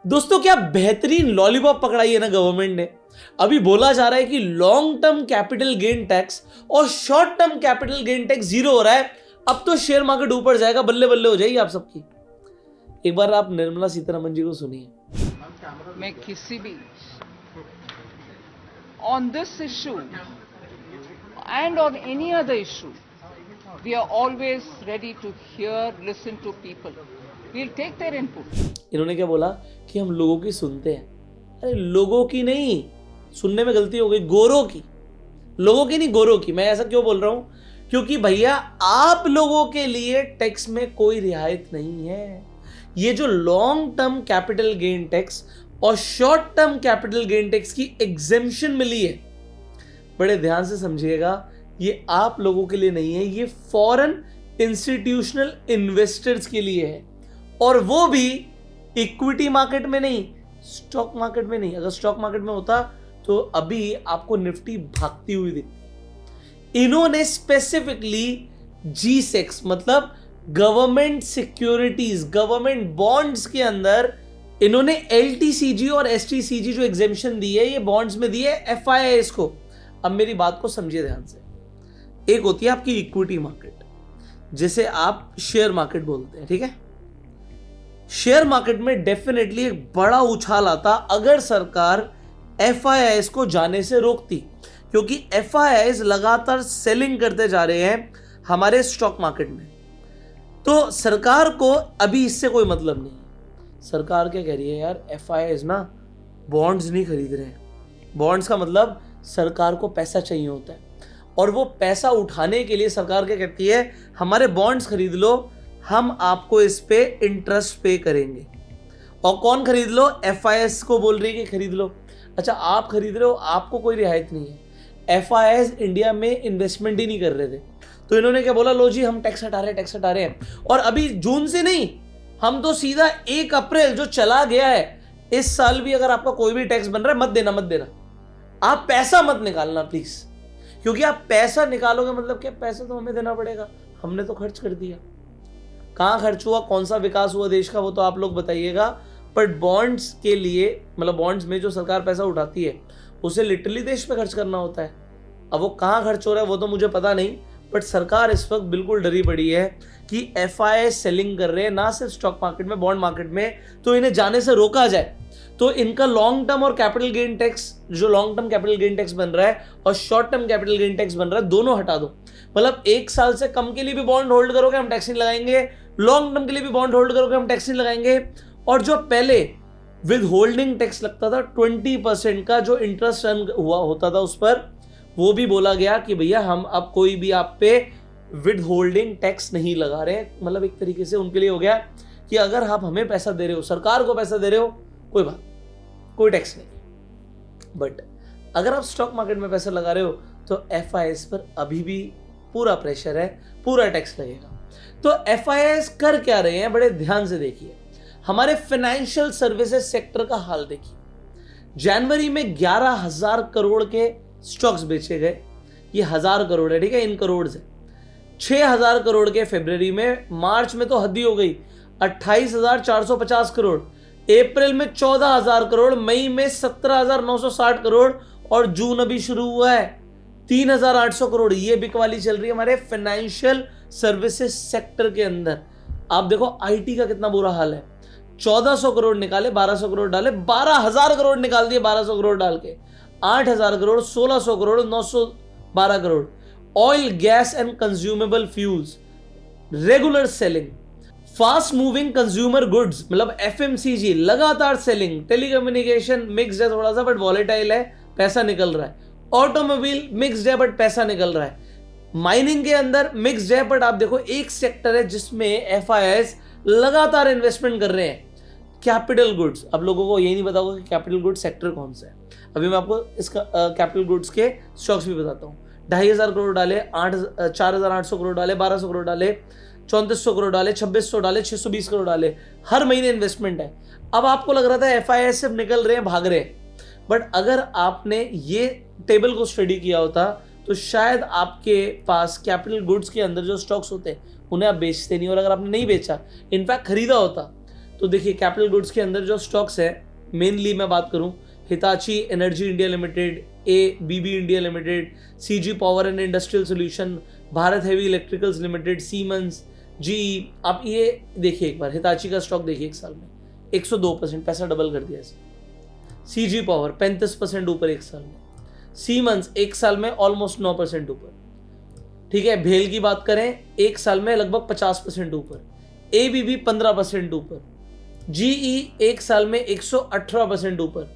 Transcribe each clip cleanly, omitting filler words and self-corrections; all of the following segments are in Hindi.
दोस्तों क्या बेहतरीन लॉलीपॉप पकड़ाई है ना गवर्नमेंट ने। अभी बोला जा रहा है कि long term capital gain tax और short term capital gain tax zero हो रहा है। अब तो शेयर मार्केट ऊपर जाएगा, बल्ले बल्ले हो जाएगी आप सबकी। एक बार आप निर्मला सीतारमण जी को सुनिए। मैं किसी भी on this issue and on any other issue, we are always ready to hear, listen to people. We'll take their input. इन्होंने क्या बोला कि हम लोगों की सुनते हैं। अरे लोगों की नहीं, सुनने में गलती हो गई, गोरों की। लोगों की नहीं, गोरों की। मैं ऐसा क्यों बोल रहा हूं? क्योंकि भैया आप लोगों के लिए टैक्स में कोई रियायत नहीं है। ये जो long term capital gain tax और short term capital gain tax की एग्जेम्पशन मिली है, बड़े ध्यान से समझिएगा, ये आप लोगों के लिए नहीं है, ये फॉरेन इंस्टीट्यूशनल इन्वेस्टर्स के लिए है। और वो भी इक्विटी मार्केट में नहीं, स्टॉक मार्केट में नहीं। अगर स्टॉक मार्केट में होता तो अभी आपको निफ्टी भागती हुई दिखती। इन्होंने स्पेसिफिकली G-Secs मतलब गवर्नमेंट सिक्योरिटीज, गवर्नमेंट बॉन्ड्स के अंदर इन्होंने LTCG और STCG जो एग्जेम्पशन दी है, ये बॉन्ड्स में दी है FIIs को। अब मेरी बात को समझिए ध्यान से। एक होती है आपकी इक्विटी मार्केट, जिसे आप शेयर मार्केट बोलते हैं, ठीक है। शेयर मार्केट में डेफिनेटली एक बड़ा उछाल आता अगर सरकार FIIs को जाने से रोकती, क्योंकि FIIs लगातार सेलिंग करते जा रहे हैं हमारे स्टॉक मार्केट में। तो सरकार को अभी इससे कोई मतलब नहीं। सरकार क्या कह रही है यार, FIIs ना बॉन्ड्स नहीं खरीद रहे हैं। बॉन्ड्स का मतलब सरकार को पैसा चाहिए होता है, और वो पैसा उठाने के लिए सरकार क्या कहती है, हमारे बॉन्ड्स खरीद लो, हम आपको इस पे इंटरेस्ट पे करेंगे। और कौन खरीद लो? FIIs को बोल रही है कि खरीद लो। अच्छा आप खरीद रहे हो, आपको कोई रियायत नहीं है। FIIs इंडिया में इन्वेस्टमेंट ही नहीं कर रहे थे, तो इन्होंने क्या बोला, लो जी हम टैक्स हटा रहे हैं। और अभी जून से नहीं, हम तो सीधा 1 अप्रैल जो चला गया है, इस साल भी अगर आपका कोई भी टैक्स बन रहा है, मत देना। आप पैसा मत निकालना प्लीज, क्योंकि आप पैसा निकालोगे मतलब क्या, पैसा तो हमें देना पड़ेगा। हमने तो खर्च कर दिया। कहां खर्च हुआ, कौन सा विकास हुआ देश का, वो तो आप लोग बताइएगा। बट बॉन्ड्स के लिए, मतलब बॉन्ड्स में जो सरकार पैसा उठाती है, उसे लिटरली देश पे खर्च करना होता है। अब वो कहां खर्च हो रहा है वो तो मुझे पता नहीं, बट सरकार इस वक्त बिल्कुल डरी पड़ी है कि FIIs सेलिंग कर रहे हैं, ना सिर्फ स्टॉक मार्केट में, बॉन्ड मार्केट में, तो इन्हें जाने से रोका जाए। तो इनका लॉन्ग टर्म और कैपिटल गेन टैक्स, जो long term capital gain tax बन रहा है और short term capital gain tax बन रहा है, दोनों हटा दो। मतलब 1 साल से कम के लिए भी बॉन्ड होल्ड करोगे हम टैक्स नहीं लगाएंगे, लॉन्ग टर्म के लिए भी बॉन्ड होल्ड करोगे हम टैक्स नहीं लगाएंगे। और जो पहले विद होल्डिंग टैक्स लगता था 20% का, जो इंटरेस्ट अर्न हुआ होता था उस पर, वो भी बोला गया कि भैया हम अब कोई भी आप पे विद होल्डिंग टैक्स नहीं लगा रहे। मतलब एक तरीके से उनके लिए हो गया कि अगर आप हमें पैसा दे रहे हो, सरकार को पैसा दे रहे हो, कोई बात, कोई टैक्स नहीं। बट अगर आप स्टॉक मार्केट में पैसा लगा रहे हो तो FIIs पर अभी भी पूरा प्रेशर है, पूरा टैक्स लगेगा। तो FIIs कर क्या रहे हैं, बड़े ध्यान से देखिए। हमारे फाइनेंशियल सर्विसेज सेक्टर का हाल देखिए। जनवरी में 11,000 करोड़ के स्टॉक्स बेचे गए। ये 1000 करोड़ है, ठीक है, इन करोड़ से। 6,000 करोड़ के फरवरी में, मार्च में तो हद ही हो गई 28,450 करोड़, अप्रैल में 14,000 करोड़, मई में 17,960 करोड़, और जून अभी शुरू हुआ है 3,800 करोड़। ये बिकवाली चल रही है हमारे फाइनेंशियल सर्विसेज सेक्टर के अंदर। आप देखो IT का कितना बुरा हाल है। 1400 करोड़ निकाले, 1200 करोड़ डाले, 12,000 करोड़ निकाल दिए 1200 करोड़ डाल के, 8,000 crore, 1600 crore, 912 crore. Oil, gas and consumable fuels, regular selling. Fast moving consumer goods मतलब FMCG लगातार सेलिंग। टेलीकम्युनिकेशन मिक्स्ड है थोड़ा सा, बट वॉलेटाइल है, पैसा निकल रहा है। ऑटोमोबाइल मिक्स्ड है, बट पैसा निकल रहा है। माइनिंग के अंदर मिक्स्ड है, बट आप देखो एक सेक्टर है जिसमें FIIs लगातार इन्वेस्टमेंट कर रहे हैं, कैपिटल गुड्स। अब लोगों को यही नहीं पता होगा कि कैपिटल गुड्स सेक्टर कौन सा है। अभी मैं आपको इसका कैपिटल गुड्स के स्टॉक्स भी बताता हूँ। 2,500 करोड़ डाले, 4,800 करोड़ डाले, 1,200 करोड़ डाले, 3,400 करोड़ डाले, 2,600 डाले, 620 करोड़ डाले। हर महीने इन्वेस्टमेंट है। अब आपको लग रहा था FIIs सिर्फ निकल रहे हैं, भाग रहे हैं, बट अगर आपने ये टेबल को स्टडी किया होता तो शायद आपके पास कैपिटल गुड्स के अंदर जो स्टॉक्स होते हैं उन्हें आप बेचते नहीं, और अगर आपने नहीं बेचा, इनफैक्ट खरीदा होता, तो देखिए कैपिटल गुड्स के अंदर जो स्टॉक्स है, मेनली मैं बात करूं Hitachi energy India limited, ABB India limited, CG power and industrial solution, Bharat heavy electricals limited, siemens, GE। आप ये देखिए एक बार हिताची का स्टॉक देखिए, एक साल में 102% पैसा डबल कर दिया इसने। CG पावर 35% ऊपर एक साल में, सीमेंस एक साल में ऑलमोस्ट 9% ऊपर, ठीक है। भेल की बात करें एक साल में लगभग 50% ऊपर, ABB 15% ऊपर, GE एक साल में 118% ऊपर।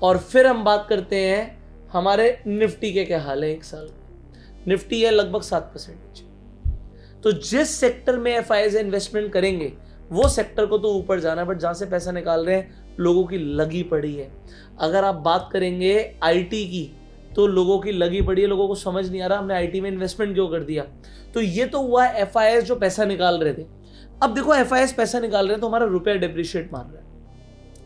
और फिर हम बात करते हैं हमारे निफ्टी के क्या हाल है एक साल में, निफ्टी है लगभग 7% नीचे। तो जिस सेक्टर में FIIs इन्वेस्टमेंट करेंगे वो सेक्टर को तो ऊपर जाना है, बट जहां से पैसा निकाल रहे हैं लोगों की लगी पड़ी है। अगर आप बात करेंगे IT की तो लोगों की लगी पड़ी है, लोगों को समझ नहीं आ रहा हमने IT में इन्वेस्टमेंट क्यों कर दिया। तो ये तो हुआ FIIs जो पैसा निकाल रहे थे। अब देखो FIIs पैसा निकाल रहे हैं तो हमारा रुपया डिप्रिशिएट मार रहा है,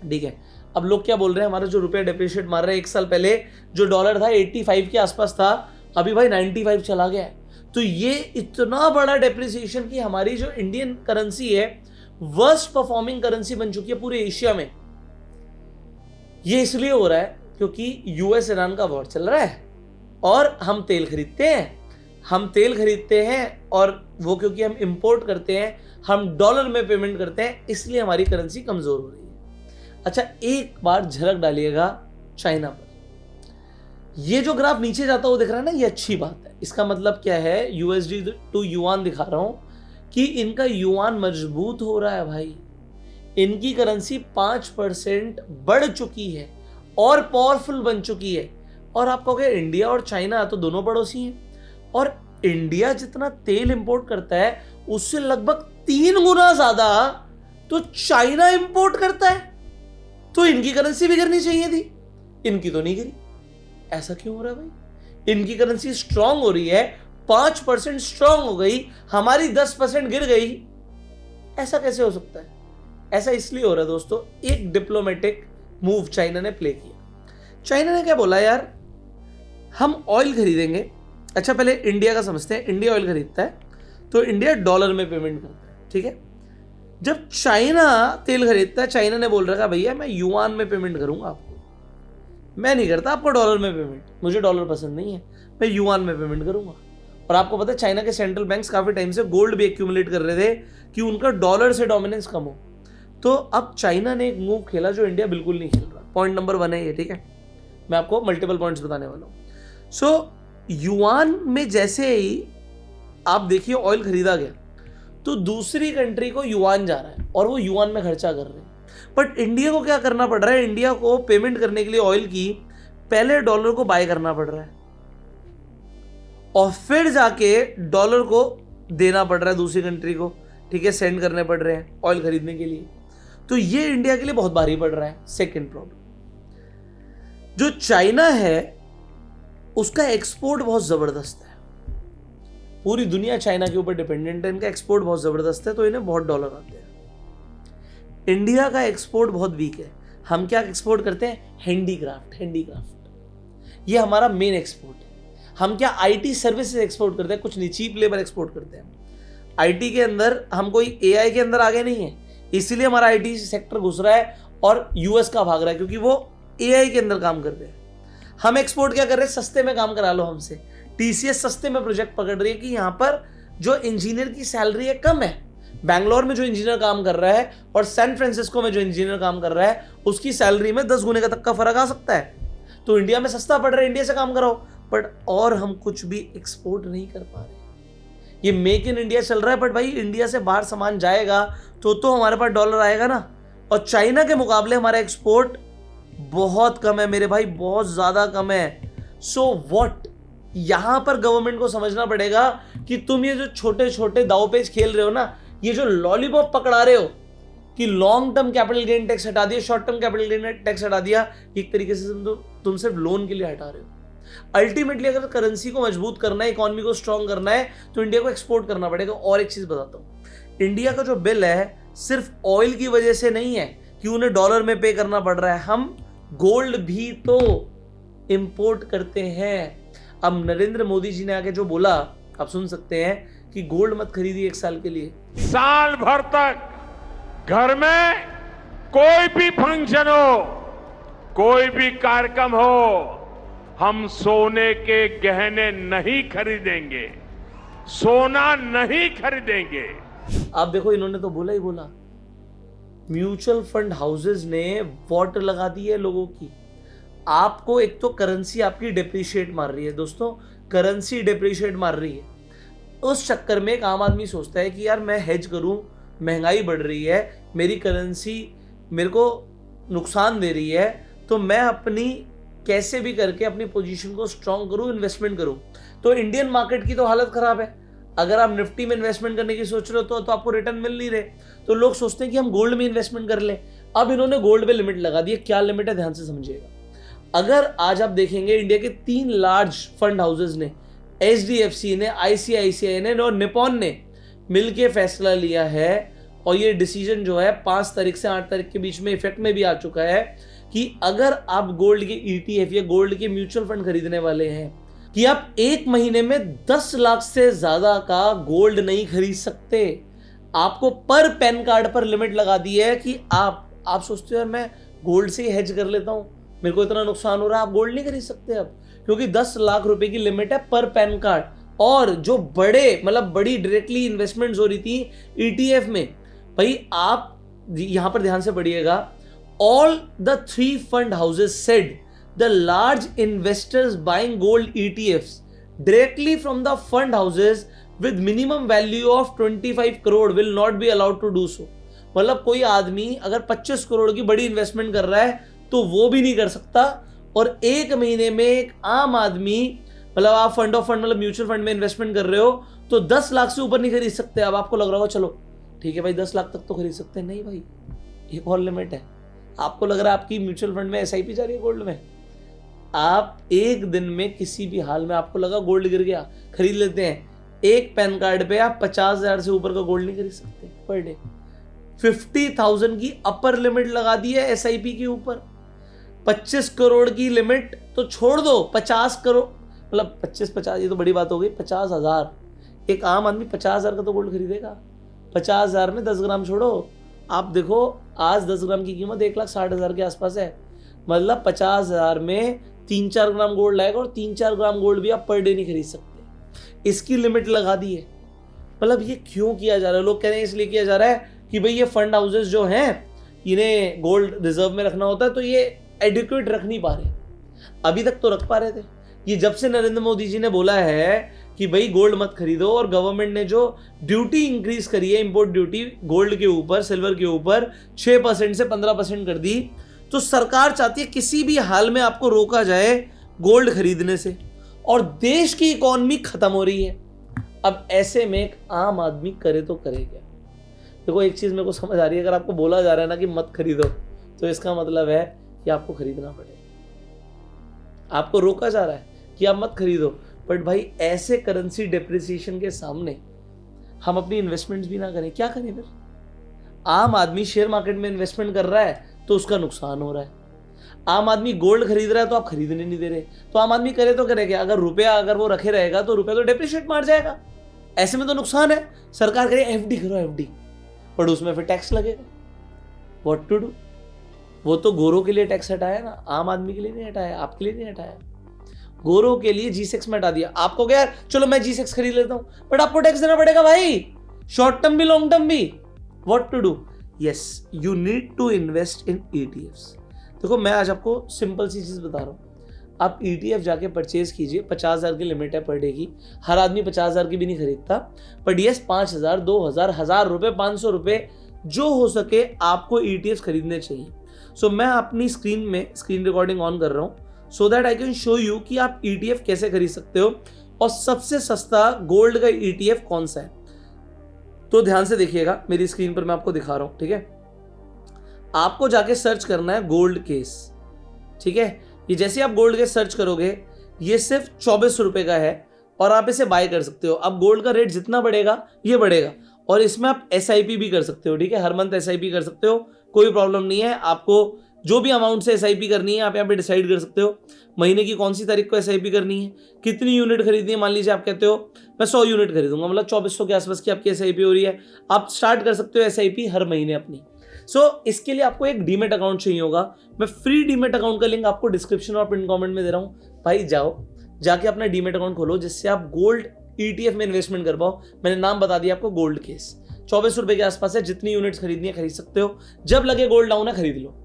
ठीक है। अब लोग क्या बोल रहे हैं, हमारा जो रुपया डिप्रिशिएट मार रहा है, एक साल पहले जो डॉलर था 85 के आसपास था, अभी भाई 95 चला गया है। तो ये इतना बड़ा डेप्रिसिएशन कि हमारी जो इंडियन करेंसी है वर्स्ट परफॉर्मिंग करेंसी बन चुकी है पूरे एशिया में। ये इसलिए हो रहा है क्योंकि US ईरान का वॉर चल रहा है और हम तेल खरीदते हैं और वो क्योंकि हम इंपोर्ट करते हैं, हम डॉलर में पेमेंट करते हैं, इसलिए हमारी करेंसी कमजोर हो रही है। अच्छा एक बार झलक डालिएगा चाइना पर, ये जो ग्राफ नीचे जाता हुआ दिख रहा है ना, ये अच्छी बात है। इसका मतलब क्या है, USD टू युआन दिखा रहा हूं कि इनका युआन मजबूत हो रहा है भाई। इनकी करेंसी 5% बढ़ चुकी है और पावरफुल बन चुकी है। और आप कहोगे इंडिया और चाइना तो दोनों पड़ोसी हैं, और इंडिया जितना तेल इंपोर्ट करता है उससे लगभग 3 गुना ज्यादा तो चाइना इंपोर्ट करता है। तो इनकी करेंसी भी गिरनी चाहिए थी, इनकी तो नहीं गिरी। ऐसा क्यों हो रहा है भाई? इनकी करेंसी स्ट्रांग हो रही है, 5% स्ट्रांग हो गई, हमारी 10% गिर गई। ऐसा कैसे हो सकता है? ऐसा इसलिए हो रहा है दोस्तों, एक डिप्लोमेटिक मूव चाइना ने प्ले किया। चाइना ने क्या बोला, यार हम ऑयल खरीदेंगे। अच्छा पहले इंडिया का समझते हैं। इंडिया ऑयल खरीदता है तो इंडिया डॉलर में पेमेंट करता है, ठीक है। जब चाइना तेल खरीदता है, चाइना ने बोल रखा भैया मैं युआन में पेमेंट करूंगा आपको, मैं नहीं करता आपको डॉलर में पेमेंट, मुझे डॉलर पसंद नहीं है, मैं युआन में पेमेंट करूंगा। और आपको पता है चाइना के सेंट्रल बैंक्स काफी टाइम से गोल्ड भी एक्यूमुलेट कर रहे थे कि उनका डॉलर से डोमिनेंस कम हो। तो अब चाइना ने एक मूव खेला जो इंडिया बिल्कुल नहीं खेल रहा। पॉइंट नंबर 1 है ये, ठीक है। मैं आपको मल्टीपल पॉइंट्स बताने वाला हूं। सो युआन में जैसे ही आप देखिए ऑयल खरीदा गया तो दूसरी कंट्री को युआन जा रहा है और वो युआन में खर्चा कर रहे हैं। बट इंडिया को क्या करना पड़ रहा है, इंडिया को पेमेंट करने के लिए ऑयल की पहले डॉलर को बाय करना पड़ रहा है और फिर जाके डॉलर को देना पड़ रहा है दूसरी कंट्री को, ठीक है, सेंड करने पड़ रहे हैं ऑयल खरीदने के लिए। तो ये इंडिया के लिए बहुत भारी पड़ रहा है। सेकेंड प्रॉब्लम, जो चाइना है उसका एक्सपोर्ट बहुत जबरदस्त है, पूरी दुनिया चाइना के ऊपर डिपेंडेंट है, इनका एक्सपोर्ट बहुत जबरदस्त है तो इन्हें बहुत डॉलर आते हैं। इंडिया का एक्सपोर्ट बहुत वीक है। हम क्या एक्सपोर्ट करते हैं, हैंडीक्राफ्ट, ये हमारा मेन एक्सपोर्ट है। हम क्या IT सर्विसेज एक्सपोर्ट करते हैं, कुछ नहीं, चीप लेबर एक्सपोर्ट करते हैं। IT के अंदर हम कोई AI के अंदर आगे नहीं है, इसीलिए हमारा IT सेक्टर घुस रहा है और US का भाग रहा है क्योंकि वो AI के अंदर काम कर रहे हैं। हम एक्सपोर्ट क्या कर रहे हैं, सस्ते में काम करा लो हमसे। TCS सस्ते में प्रोजेक्ट पकड़ रही है कि यहाँ पर जो इंजीनियर की सैलरी है कम है, बैंगलोर में जो इंजीनियर काम कर रहा है और सैन फ्रांसिस्को में जो इंजीनियर काम कर रहा है उसकी सैलरी में 10 गुने का तक का फर्क आ सकता है। तो इंडिया में सस्ता पड़ रहा है, इंडिया से काम कराओ। बट और हम कुछ भी एक्सपोर्ट नहीं कर पा रहे। ये मेक इन इंडिया चल रहा है, बट भाई इंडिया से बाहर सामान जाएगा तो हमारे पास डॉलर आएगा ना। और चाइना के मुकाबले हमारा एक्सपोर्ट बहुत कम है मेरे भाई, बहुत ज्यादा कम है। सो व्हाट, यहां पर गवर्नमेंट को समझना पड़ेगा कि तुम ये जो छोटे छोटे दावपेच खेल रहे हो ना, ये जो लॉलीपॉप पकड़ा रहे हो कि long term capital gain tax हटा दिया, short term capital gain tax हटा दिया, एक तरीके से तुम सिर्फ लोन के लिए हटा रहे हो। अल्टीमेटली अगर करेंसी को मजबूत करना है, इकोनॉमी को स्ट्रांग करना है तो इंडिया को एक्सपोर्ट करना पड़ेगा। और एक चीज बताता हूं, इंडिया का जो बिल है सिर्फ ऑयल की वजह से नहीं है कि उन्हें डॉलर में पे करना पड़ रहा है, हम गोल्ड भी तो इंपोर्ट करते हैं। अब नरेंद्र मोदी जी ने आके जो बोला आप सुन सकते हैं कि गोल्ड मत खरीदिए 1 साल के लिए, साल भर तक घर में कोई भी फंक्शन हो, कोई भी कार्यक्रम हो, हम सोने के गहने नहीं खरीदेंगे, सोना नहीं खरीदेंगे। आप देखो, इन्होंने तो बोला ही बोला, म्यूचुअल फंड हाउसेस ने वॉट लगा दी है लोगों की। आपको एक तो करेंसी आपकी डिप्रिशिएट मार रही है दोस्तों, करेंसी डिप्रिशिएट मार रही है। उस चक्कर में एक आम आदमी सोचता है कि यार मैं हेज करूं, महंगाई बढ़ रही है, मेरी करेंसी मेरे को नुकसान दे रही है, तो मैं अपनी कैसे भी करके अपनी पोजीशन को स्ट्रांग करूं, इन्वेस्टमेंट करूं। तो इंडियन मार्केट की तो हालत खराब है। अगर आप निफ्टी में इन्वेस्टमेंट करने की सोच रहे हो तो आपको रिटर्न मिल नहीं रहे, तो लोग सोचते हैं कि हम गोल्ड में इन्वेस्टमेंट कर लें। अब इन्होंने गोल्ड पे लिमिट लगा दी है। क्या लिमिट है, ध्यान से समझिएगा। अगर आज आप देखेंगे इंडिया के 3 लार्ज फंड हाउसेज ने, HDFC ने, ICICI ने और निपॉन ने मिलकर फैसला लिया है, और ये डिसीजन जो है 5 तारीख से 8 तारीख के बीच में इफेक्ट में भी आ चुका है, कि अगर आप गोल्ड के ETF या गोल्ड के म्यूचुअल फंड खरीदने वाले हैं, कि आप एक महीने में 10 लाख से ज्यादा का गोल्ड नहीं खरीद सकते। आपको पर पैन कार्ड पर लिमिट लगा दी है कि आप सोचते हो यार मैं गोल्ड से ही हेज कर लेता हूं, मेरे को इतना नुकसान हो रहा है, आप गोल्ड नहीं खरीद सकते अब, क्योंकि 10 लाख रुपए की लिमिट है पर पैन कार्ड। और जो बड़ी डायरेक्टली इन्वेस्टमेंट्स हो रही थी ETF में, भाई आप यहां पर ध्यान से पढ़िएगा, all the 3 fund houses said the large investors buying gold ETFs directly from the fund houses with minimum value of 25 crore will not be allowed to do so। मतलब कोई आदमी अगर 25 करोड़ की बड़ी इन्वेस्टमेंट कर रहा है तो वो भी नहीं कर सकता। और एक महीने में एक आम आदमी, मतलब आप फंड ऑफ फंड मतलब म्यूचुअल फंड में इन्वेस्टमेंट कर रहे हो तो 10 लाख से ऊपर नहीं खरीद सकते। अब आपको लग रहा होगा चलो ठीक है भाई 10 लाख तक तो खरीद सकते हैं, नहीं भाई, एक और लिमिट है। आपको लग रहा है आपकी म्यूचुअल फंड में SIP जा रही है गोल्ड में, आप एक दिन में किसी भी हाल में आपको लगा गोल्ड गिर गया, खरीद लेते हैं, एक पैन कार्ड पे आप 50,000 से ऊपर का गोल्ड नहीं खरीद सकते पर डे। 50,000 की अपर लिमिट लगा दी है SIP के ऊपर। 25 करोड़ की लिमिट तो छोड़ दो, 50 करोड़ मतलब 25 ये तो बड़ी बात हो गई। 50,000, एक आम आदमी 50,000 का तो गोल्ड खरीदेगा। 50,000 में 10 ग्राम छोड़ो, आप देखो आज 10 ग्राम की कीमत 1,60,000 के आसपास है। मतलब 50,000 में 3-4 ग्राम गोल्ड लाएगा, और 3-4 ग्राम गोल्ड भी आप पर डे नहीं खरीद सकते। इसकी लिमिट लगा दी है। मतलब ये क्यों किया जा रहा है? लोग कह रहे हैं इसलिए किया जा रहा है कि भाई ये फंड हाउसेस जो हैं इन्हें गोल्ड रिजर्व में रखना होता है, तो ये एडिक्वेट रख नहीं पा रहे। अभी तक तो रख पा रहे थे। ये जब से नरेंद्र मोदी जी ने बोला है कि भाई गोल्ड मत खरीदो, और गवर्नमेंट ने जो ड्यूटी इंक्रीज करी है, इंपोर्ट ड्यूटी गोल्ड के ऊपर, सिल्वर के ऊपर 6% से 15% कर दी, तो सरकार चाहती है किसी भी हाल में आपको रोका जाए गोल्ड खरीदने से, और देश की इकोनॉमी खत्म हो रही है। अब ऐसे में एक आम आदमी करे तो करे क्या? देखो एक चीज मेरे को समझ आ रही है, अगर आपको बोला जा रहा है ना कि मत खरीदो, तो इसका मतलब है कि आपको खरीदना पड़ेगा। आपको रोका जा रहा है कि आप मत खरीदो, बट भाई ऐसे करेंसी डिप्रिसिएशन के सामने हम अपनी इन्वेस्टमेंट्स भी ना करें, क्या करें फिर? आम आदमी शेयर मार्केट में इन्वेस्टमेंट कर रहा है तो उसका नुकसान हो रहा है। आम आदमी गोल्ड खरीद रहा है तो आप खरीदने नहीं दे रहे, तो आम आदमी करे तो करे क्या? अगर रुपया अगर वो रखे रहेगा तो रुपया तो डेप्रिशिएट मार जाएगा, ऐसे में तो नुकसान है। सरकार करे FD करो FD, पर उसमें फिर टैक्स लगेगा। What to do? वो तो गोरों के लिए टैक्स हटाया ना, आम आदमी के लिए नहीं हटाया, आपके लिए नहीं हटाया। गोरों के लिए G6 में हटा दिया। आपको क्या चलो मैं G6 खरीद लेता हूं, बट आपको टैक्स देना पड़ेगा भाई, शॉर्ट टर्म भी लॉन्ग टर्म भी। What to do? Yes, you need to invest in ETFs। देखो मैं आज आपको सिंपल सी चीज बता रहा हूं, आप ETF जाके परचेज कीजिए। 50,000 की लिमिट है पर डे की, हर आदमी 50,000 की भी नहीं खरीदता, बट यस 5,000, 2,000, 1,000 रुपए, 500 रुपए जो हो सके आपको ETFs खरीदने चाहिए। सो मैं अपनी स्क्रीन रिकॉर्डिंग ऑन कर रहा हूं so that I can show you कि आप ETF कैसे खरीद सकते हो, और सबसे सस्ता गोल्ड का ETF कौन सा है। तो ध्यान से देखिएगा, मेरी स्क्रीन पर मैं आपको दिखा रहा हूं, ठीक है। आपको जाके सर्च करना है गोल्ड केस, ठीक है। ये जैसे आप गोल्ड केस सर्च करोगे, ये सिर्फ 24 रुपए का है, और आप इसे बाय कर सकते हो। अब गोल्ड का रेट जितना बढ़ेगा ये बढ़ेगा, और इसमें आप SIP भी कर सकते हो, ठीक है। हर मंथ SIP कर सकते हो, कोई प्रॉब्लम नहीं है। आपको जो भी अमाउंट से SIP करनी है आप यहाँ पे डिसाइड कर सकते हो। महीने की कौन सी तारीख को SIP करनी है, कितनी यूनिट खरीदनी है। मान लीजिए आप कहते हो मैं 100 यूनिट खरीदूंगा, मतलब 2400 के आसपास की आपकी SIP हो रही है। आप स्टार्ट कर सकते हो SIP हर महीने अपनी। सो इसके लिए आपको एक डीमेट अकाउंट चाहिए होगा। मैं फ्री डीमेट अकाउंट का लिंक आपको डिस्क्रिप्शन और पिन कमेंट में दे रहा हूं। भाई जाओ, जाके अपना डीमेट अकाउंट खोलो, जिससे आप गोल्ड ETF में इन्वेस्टमेंट कर पाओ। मैंने नाम बता दिया आपको, गोल्ड केस। 24 रुपए के आसपास है, जितनी यूनिट्स खरीदनी है खरीद सकते हो। जब लगे गोल्ड डाउन है खरीद लो,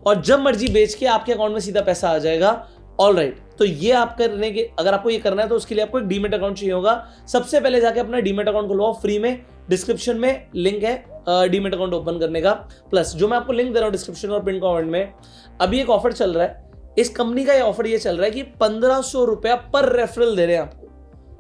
और जब मर्जी बेच के आपके अकाउंट में सीधा पैसा आ जाएगा। ऑलराइट, तो ये आप करने के, अगर आपको ये करना है तो उसके लिए आपको एक डीमेट अकाउंट चाहिए होगा। सबसे पहले जाके अपना डीमेट अकाउंट खुलवाओ फ्री में। डिस्क्रिप्शन में लिंक है डीमेट अकाउंट ओपन करने का। प्लस जो मैं आपको लिंक दे रहा हूँ डिस्क्रिप्शन और पिन कमेंट में, अभी एक ऑफर चल रहा है। इस कंपनी का ये ऑफर ये चल रहा है कि 1500 रुपया पर रेफरल दे रहे हैं आपको।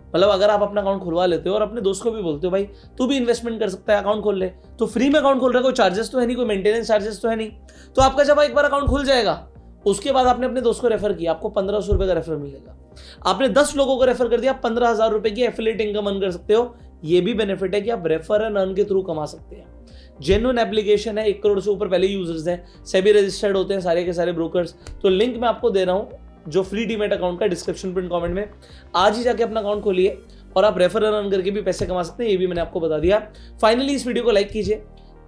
मतलब अगर आप अपना अकाउंट खुलवा लेते हो और अपने दोस्त को भी बोलते हो भाई तू भी इन्वेस्टमेंट कर सकता है, अकाउंट खोल ले, तो फ्री में अकाउंट खोल रहा है, कोई चार्जेस तो है नहीं, कोई मेंटेनेंस चार्जेस तो है नहीं। तो आपका जब एक बार अकाउंट खुल जाएगा, उसके बाद आपने अपने दोस्त को रेफर किया, आपको 1500 रुपए का रेफर मिलेगा। आपने 10 लोगों को रेफर कर दिया, 15,000 रुपए की एफिलिएट इनकम अर्न कर सकते हो। ये भी बेनिफिट है कि आप रेफर एंड अर्न के थ्रू कमा सकते हैं। जेन्युइन एप्लीकेशन है, 1 करोड़ से ऊपर पहले यूजर्स हैं, सेबी रजिस्टर्ड होते हैं सारे के सारे ब्रोकर्स। तो लिंक मैं आपको दे रहा हूं जो फ्री डीमेट अकाउंट का, डिस्क्रिप्शन पिन कमेंट में। आज ही जाके अपना अकाउंट खोलिए और आप रेफर एंड अर्न करके भी पैसे कमा सकते हैं। ये भी मैंने आपको बता दिया। फाइनली इस वीडियो को लाइक कीजिए,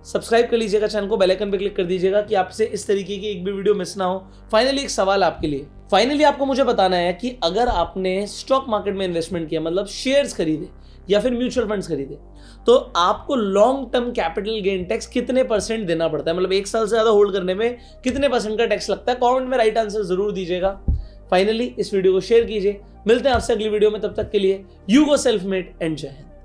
सब्सक्राइब कर लीजिएगा चैनल को, बेल आइकन पे क्लिक कर दीजिएगा कि आपसे इस तरीके की एक भी वीडियो मिस ना हो। फाइनली एक सवाल आपके लिए, फाइनली आपको मुझे बताना है कि अगर आपने स्टॉक मार्केट में इन्वेस्टमेंट किया, मतलब शेयर्स खरीदे या फिर म्यूचुअल फंड्स खरीदे, तो आपको long term capital gain tax कितने % देना पड़ता है? मतलब 1 साल से ज्यादा होल्ड करने में कितने % का टैक्स लगता है? कमेंट में राइट आंसर जरूर दीजिएगा। फाइनली इस वीडियो को शेयर कीजिए। मिलते हैं आपसे अगली वीडियो में, तब तक के लिए you go self made and जय हिंद।